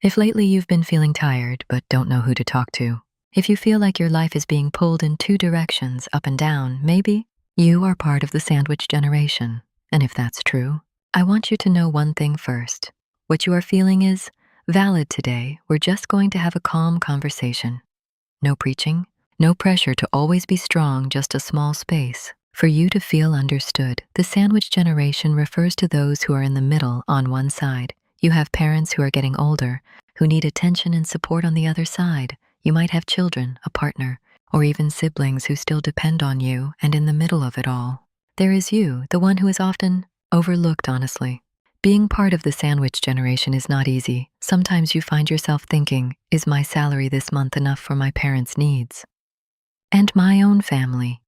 If lately you've been feeling tired but don't know who to talk to, if you feel like your life is being pulled in two directions, up and down, maybe you are part of the sandwich generation. And if that's true, I want you to know one thing first. What you are feeling is valid today. We're just going to have a calm conversation. No preaching, no pressure to always be strong, just a small space for you to feel understood. The sandwich generation refers to those who are in the middle on one side. You have parents who are getting older, who need attention and support on the other side. You might have children, a partner, or even siblings who still depend on you, and in the middle of it all, there is you, the one who is often overlooked, honestly. Being part of the sandwich generation is not easy. Sometimes you find yourself thinking, is my salary this month enough for my parents' needs? And my own family.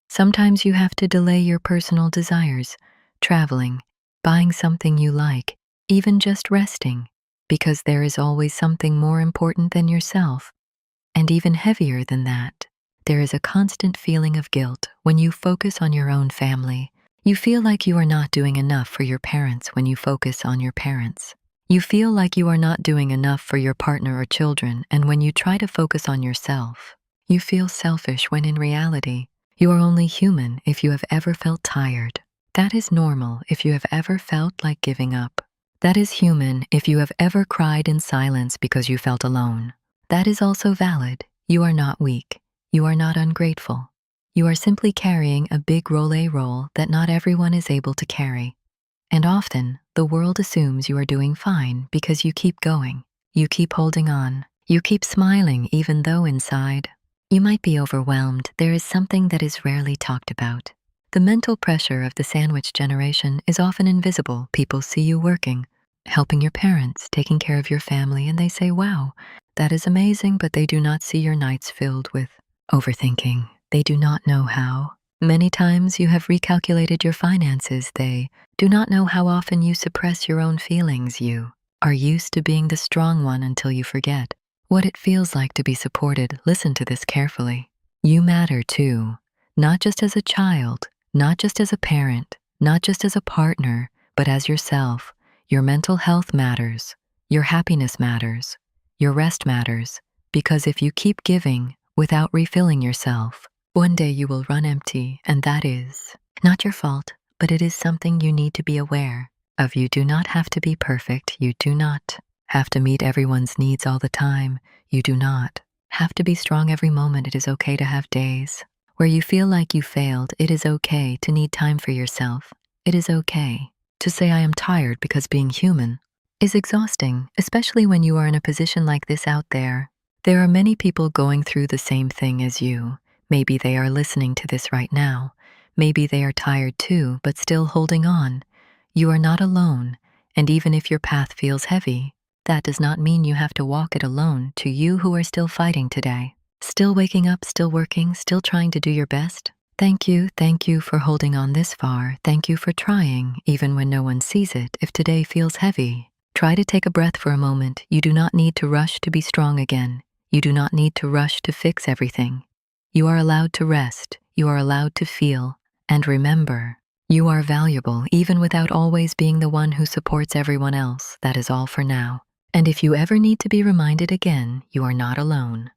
Sometimes you have to delay your personal desires, traveling, buying something you like, even just resting, because there is always something more important than yourself. And even heavier than that, there is a constant feeling of guilt when you focus on your own family. You feel like you are not doing enough for your parents when you focus on your parents. You feel like you are not doing enough for your partner or children, and when you try to focus on yourself, you feel selfish when in reality, you are only human. If you have ever felt tired, that is normal. If you have ever felt like giving up, that is human. If you have ever cried in silence because you felt alone, that is also valid. You are not weak. You are not ungrateful. You are simply carrying a big role that not everyone is able to carry. And often, the world assumes you are doing fine because you keep going. You keep holding on. You keep smiling even though inside, you might be overwhelmed. There is something that is rarely talked about. The mental pressure of the sandwich generation is often invisible. People see you working, helping your parents, taking care of your family, and they say, wow, that is amazing, but they do not see your nights filled with overthinking. They do not know how many times you have recalculated your finances. They do not know how often you suppress your own feelings. You are used to being the strong one until you forget what it feels like to be supported. Listen to this carefully. You matter too, not just as a child, not just as a parent, not just as a partner, but as yourself. Your mental health matters. Your happiness matters. Your rest matters. Because if you keep giving without refilling yourself, one day you will run empty, and that is not your fault, but it is something you need to be aware of. You do not have to be perfect. You do not have to meet everyone's needs all the time. You do not have to be strong every moment. It is okay to have days where you feel like you failed. It is okay to need time for yourself. It is okay to say I am tired, because being human is exhausting, especially when you are in a position like this out there. There are many people going through the same thing as you. Maybe they are listening to this right now. Maybe they are tired too, but still holding on. You are not alone, and even if your path feels heavy, that does not mean you have to walk it alone. To you who are still fighting today, still waking up, still working, still trying to do your best, thank you for holding on this far. Thank you for trying, even when no one sees it. If today feels heavy, try to take a breath for a moment. You do not need to rush to be strong again. You do not need to rush to fix everything. You are allowed to rest. You are allowed to feel. And remember, you are valuable, even without always being the one who supports everyone else. That is all for now. And if you ever need to be reminded again, you are not alone.